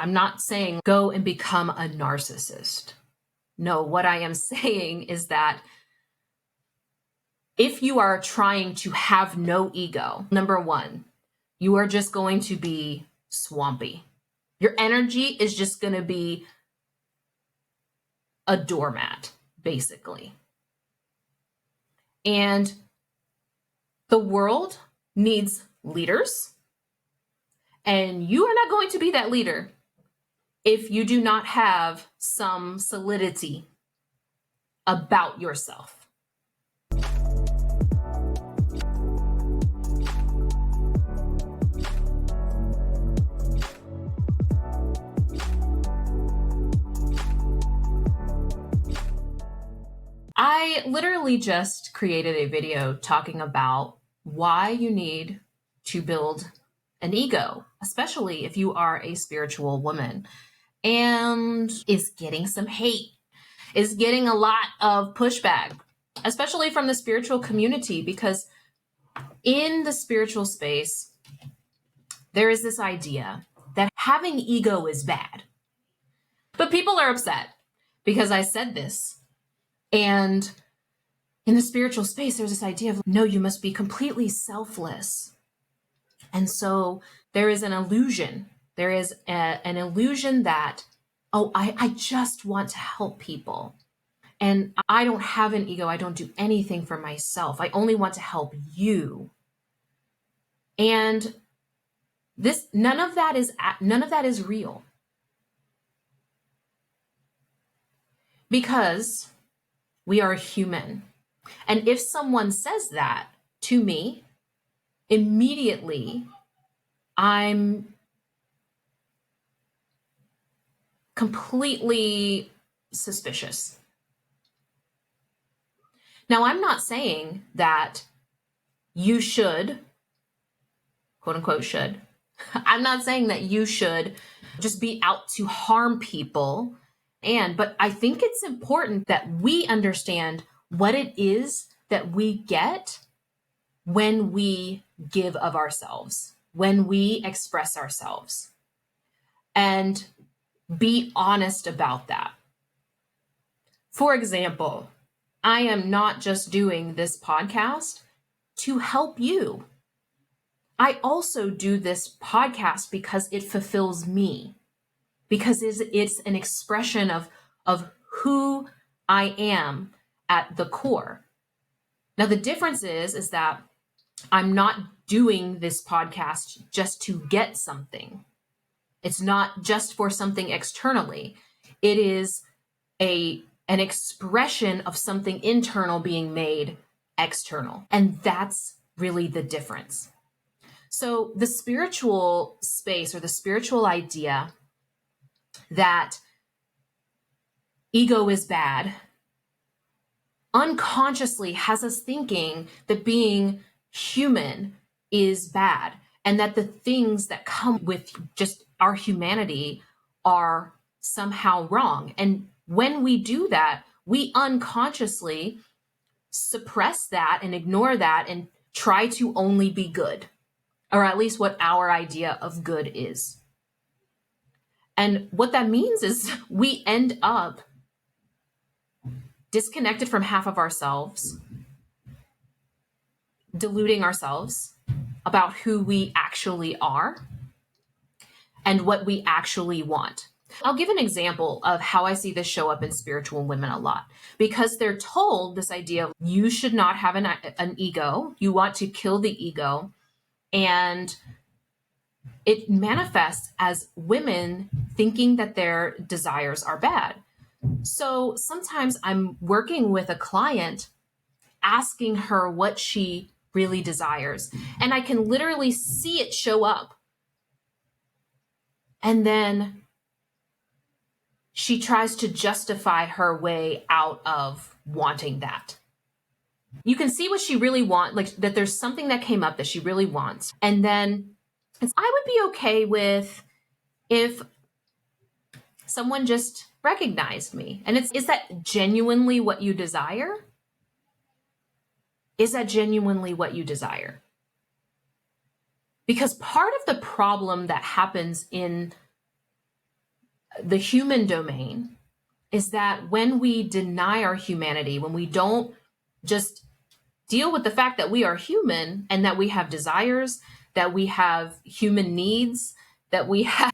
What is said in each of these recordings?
I'm not saying go and become a narcissist. No, what I am saying is that if you are trying to have no ego, number one, you are just going to be swampy. Your energy is just going to be a doormat, basically. And the world needs leaders, and you are not going to be that leader if you do not have some solidity about yourself. I literally just created a video talking about why you need to build an ego, especially if you are a spiritual woman, and is getting some hate, is getting a lot of pushback, especially from the spiritual community, because in the spiritual space, there is this idea that having ego is bad. But people are upset because I said this. And in the spiritual space, there's this idea of, no, you must be completely selfless. And so there is an illusion. There is an illusion that, oh, I just want to help people. And I don't have an ego. I don't do anything for myself. I only want to help you. And none of that is real. Because we are human. And if someone says that to me, immediately I'm completely suspicious. Now, I'm not saying that you should, quote unquote, should. I'm not saying that you should just be out to harm people. But I think it's important that we understand what it is that we get when we give of ourselves, when we express ourselves, and be honest about that. For example, I am not just doing this podcast to help you. I also do this podcast because it fulfills me, because it's an expression of who I am at the core. Now, the difference is that I'm not doing this podcast just to get something. It's not just for something externally. It is an expression of something internal being made external. And that's really the difference. So the spiritual space, or the spiritual idea that ego is bad, unconsciously has us thinking that being human is bad, and that the things that come with just our humanity are somehow wrong. And when we do that, we unconsciously suppress that and ignore that and try to only be good, or at least what our idea of good is. And what that means is we end up disconnected from half of ourselves, deluding ourselves about who we actually are and what we actually want. I'll give an example of how I see this show up in spiritual women a lot, because they're told this idea of you should not have an ego, you want to kill the ego, and it manifests as women thinking that their desires are bad. So sometimes I'm working with a client, asking her what she really desires, and I can literally see it show up. And then she tries to justify her way out of wanting that. You can see what she really wants, like that there's something that came up that she really wants. And then I would be okay with if someone just recognized me. And is that genuinely what you desire? Is that genuinely what you desire? Because part of the problem that happens in the human domain is that when we deny our humanity, when we don't just deal with the fact that we are human and that we have desires, that we have human needs, that we have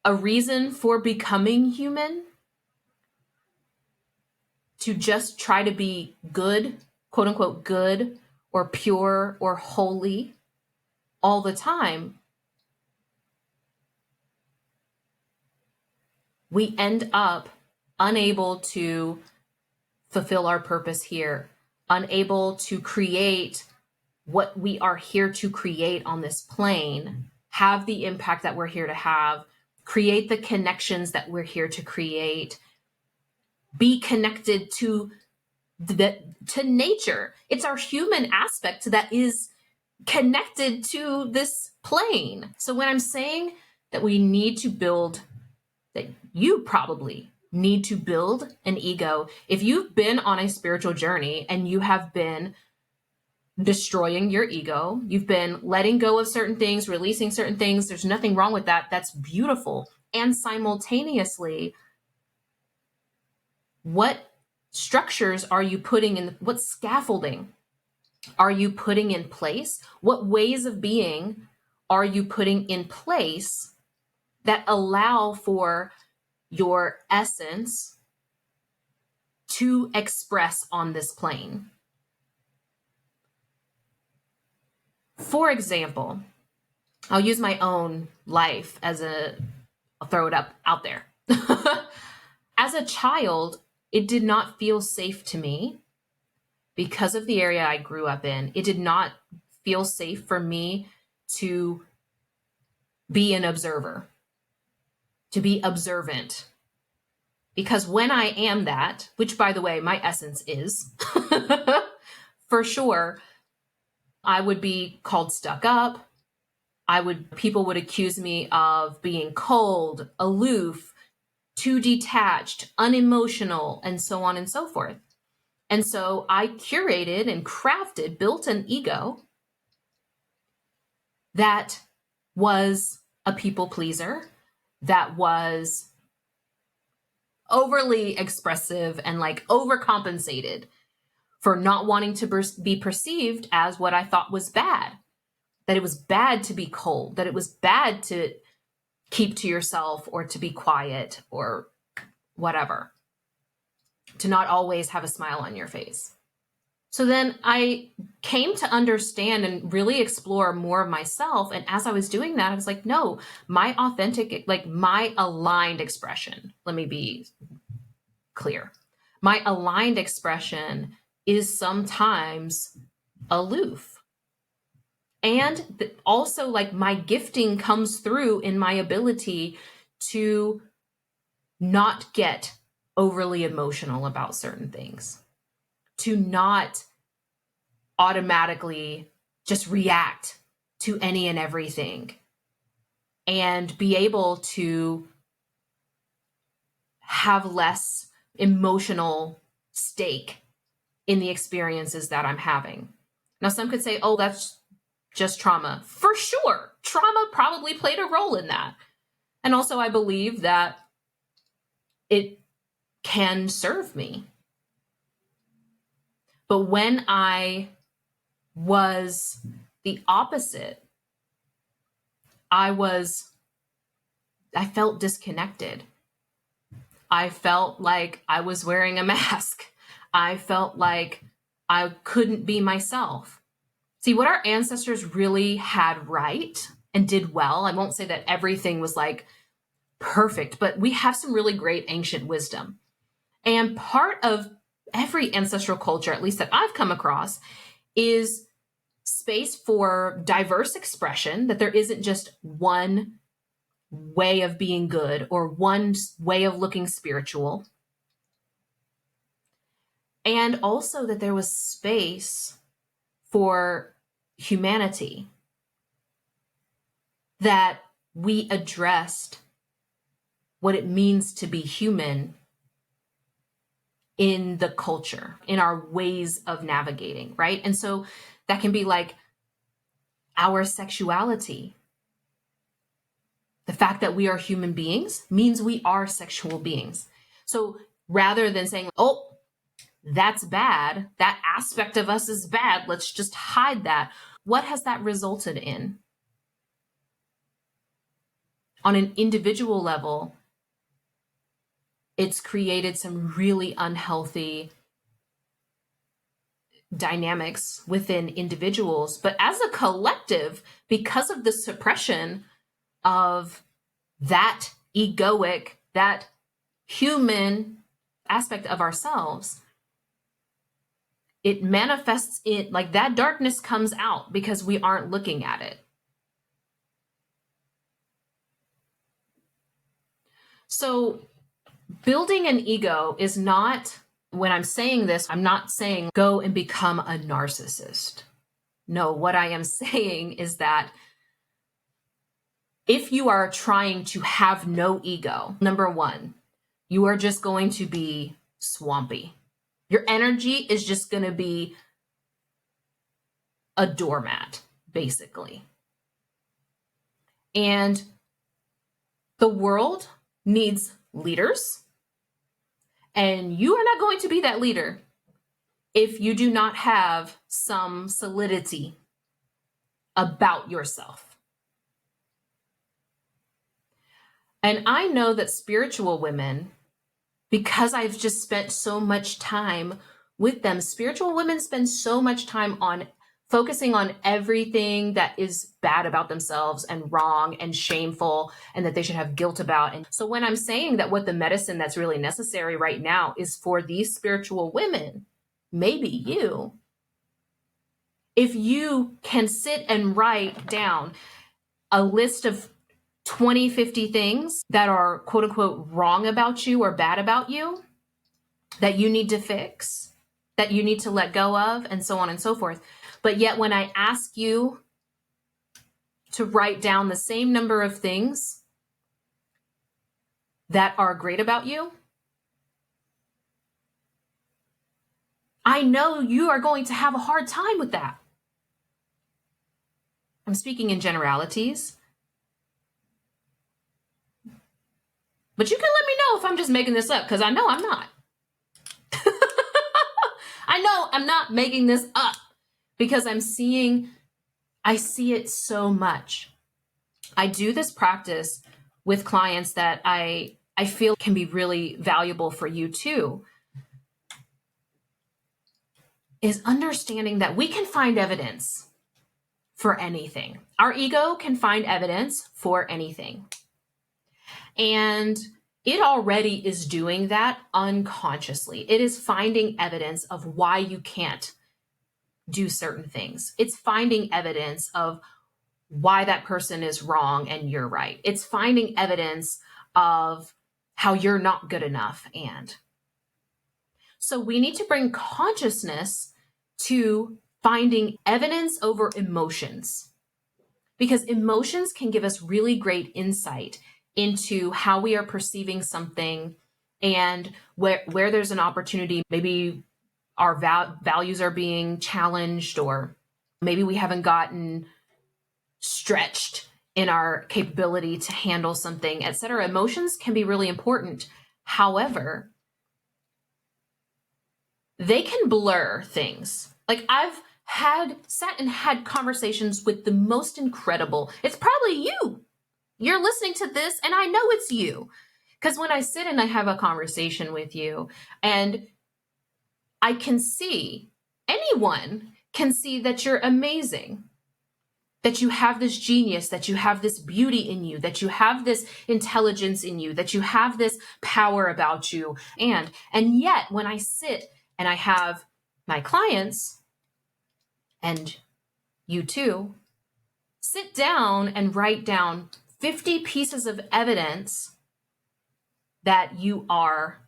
a reason for becoming human, to just try to be good, quote unquote, good or pure or holy all the time, we end up unable to fulfill our purpose here, unable to create what we are here to create on this plane, have the impact that we're here to have, create the connections that we're here to create, be connected to nature. It's our human aspect that is connected to this plane. So when I'm saying that we need to build, that you probably need to build an ego, if you've been on a spiritual journey and you have been destroying your ego, you've been letting go of certain things, releasing certain things, there's nothing wrong with that. That's beautiful. And simultaneously, what structures are you putting in? What scaffolding are you putting in place? What ways of being are you putting in place that allow for your essence to express on this plane? For example, I'll use my own life I'll throw it out there. As a child, it did not feel safe to me because of the area I grew up in. It did not feel safe for me to be an observer, to be observant. Because when I am that, which by the way, my essence is, for sure, I would be called stuck up. People would accuse me of being cold, aloof, too detached, unemotional, and so on and so forth. And so I curated and built an ego that was a people pleaser, that was overly expressive and like overcompensated for not wanting to be perceived as what I thought was bad. That it was bad to be cold, that it was bad to keep to yourself or to be quiet or whatever, to not always have a smile on your face. So then I came to understand and really explore more of myself. And as I was doing that, I was like, no, my authentic, like my aligned expression, let me be clear. My aligned expression is sometimes aloof. And also like my gifting comes through in my ability to not get overly emotional about certain things, to not automatically just react to any and everything, and be able to have less emotional stake in the experiences that I'm having. Now, some could say, oh, that's just trauma. For sure. Trauma probably played a role in that. And also, I believe that it can serve me. But when I was the opposite, I felt disconnected. I felt like I was wearing a mask. I felt like I couldn't be myself. See, what our ancestors really had right and did well, I won't say that everything was like perfect, but we have some really great ancient wisdom. And part of every ancestral culture, at least that I've come across, is space for diverse expression, that there isn't just one way of being good or one way of looking spiritual. And also that there was space for humanity, that we addressed what it means to be human in the culture, in our ways of navigating, right? And so that can be like our sexuality, The fact that we are human beings means we are sexual beings. So rather than saying, oh, that's bad, that aspect of us is bad, let's just hide that, what has that resulted in? On an individual level, it's created some really unhealthy dynamics within individuals. But as a collective, because of the suppression of that egoic, that human aspect of ourselves, it manifests in, like, that darkness comes out because we aren't looking at it. So building an ego is not, when I'm saying this, I'm not saying go and become a narcissist. No, what I am saying is that if you are trying to have no ego, number one, you are just going to be swampy. Your energy is just going to be a doormat, basically. And the world needs leaders. And you are not going to be that leader if you do not have some solidity about yourself. And I know that spiritual women, because I've just spent so much time with them, spiritual women spend so much time on focusing on everything that is bad about themselves and wrong and shameful and that they should have guilt about. And so when I'm saying that what the medicine that's really necessary right now is for these spiritual women, maybe you, if you can sit and write down a list of 20, 50 things that are quote unquote wrong about you or bad about you, that you need to fix, that you need to let go of, and so on and so forth. But yet when I ask you to write down the same number of things that are great about you, I know you are going to have a hard time with that. I'm speaking in generalities. But you can let me know if I'm just making this up, because I know I'm not. I know I'm not making this up because I see it so much. I do this practice with clients that I feel can be really valuable for you too, is understanding that we can find evidence for anything. Our ego can find evidence for anything. And it already is doing that unconsciously. It is finding evidence of why you can't do certain things. It's finding evidence of why that person is wrong and you're right. It's finding evidence of how you're not good enough. And so we need to bring consciousness to finding evidence over emotions, because emotions can give us really great insight into how we are perceiving something and where there's an opportunity. Maybe our values are being challenged, or maybe we haven't gotten stretched in our capability to handle something, etc. Emotions can be really important. However, they can blur things. Like, I've sat and had conversations with the most incredible, it's probably you. You're listening to this and I know it's you. Because when I sit and I have a conversation with you and I can see, anyone can see that you're amazing, that you have this genius, that you have this beauty in you, that you have this intelligence in you, that you have this power about you. And yet when I sit and I have my clients, and you too, sit down and write down 50 pieces of evidence that you are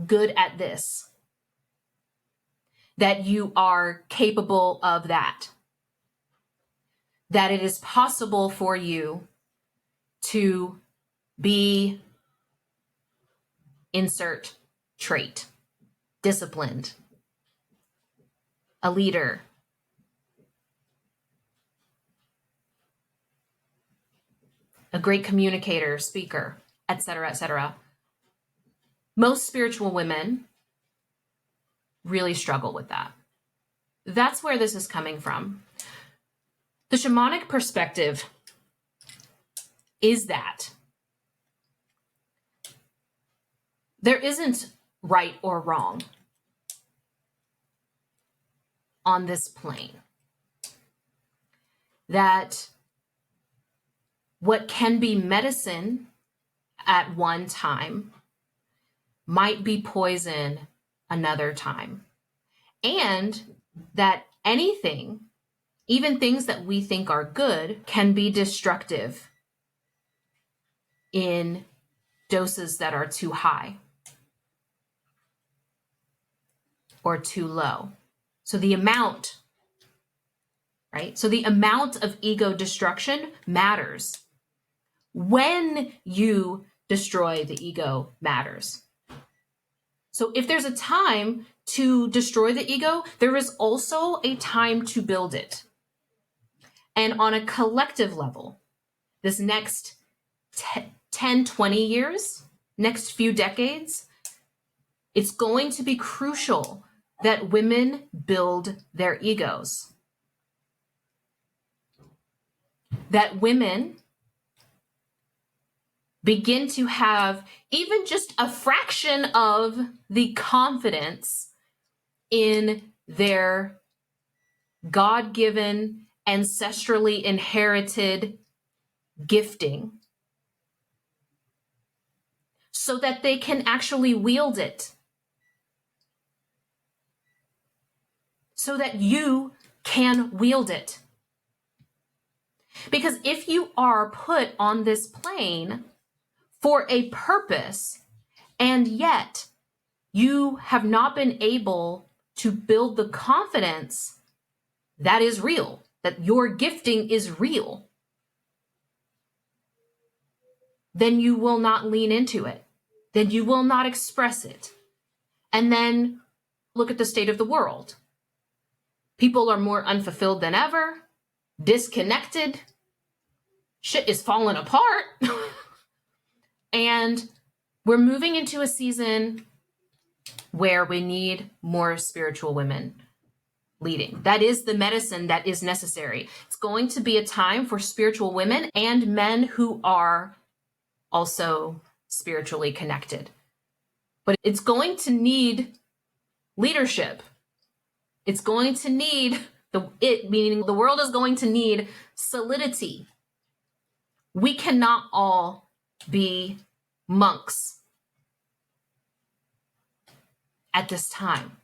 good at this, that you are capable of that it is possible for you to be, insert trait, disciplined, a leader, a great communicator, speaker, etc., etc. Most spiritual women really struggle with that. That's where this is coming from. The shamanic perspective is that there isn't right or wrong on this plane. That what can be medicine at one time might be poison another time. And that anything, even things that we think are good, can be destructive in doses that are too high or too low. So the amount, right? So the amount of ego destruction matters. When you destroy the ego matters. So if there's a time to destroy the ego, there is also a time to build it. And on a collective level, this next 10, 20 years, next few decades, it's going to be crucial that women build their egos. That women begin to have even just a fraction of the confidence in their God-given, ancestrally inherited gifting so that they can actually wield it. So that you can wield it. Because if you are put on this plane for a purpose, and yet you have not been able to build the confidence that is real, that your gifting is real, then you will not lean into it. Then you will not express it. And then look at the state of the world. People are more unfulfilled than ever, disconnected, shit is falling apart. And we're moving into a season where we need more spiritual women leading. That is the medicine that is necessary. It's going to be a time for spiritual women and men who are also spiritually connected. But it's going to need leadership. It's going to need meaning the world is going to need solidity. We cannot all be monks at this time.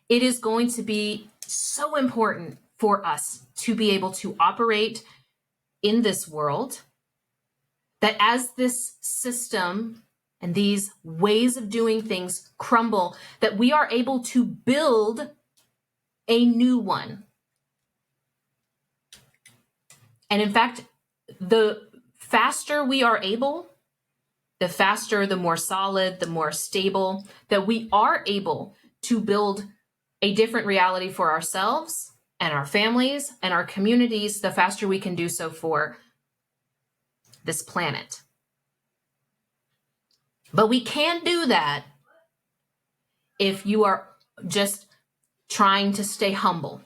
It is going to be so important for us to be able to operate in this world that as this system and these ways of doing things crumble, that we are able to build a new one. And in fact, the faster we are able, the faster, the more solid, the more stable, that we are able to build a different reality for ourselves and our families and our communities, the faster we can do so for this planet. But we can't do that if you are just trying to stay humble.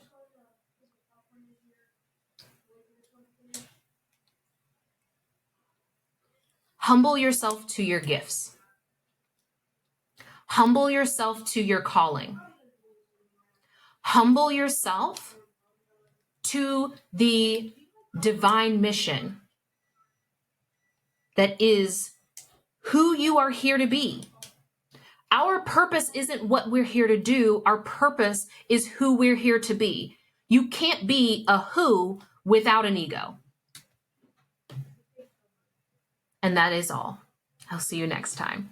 Humble yourself to your gifts. Humble yourself to your calling. Humble yourself to the divine mission that is who you are here to be. Our purpose isn't what we're here to do. Our purpose is who we're here to be. You can't be a who without an ego. And that is all. I'll see you next time.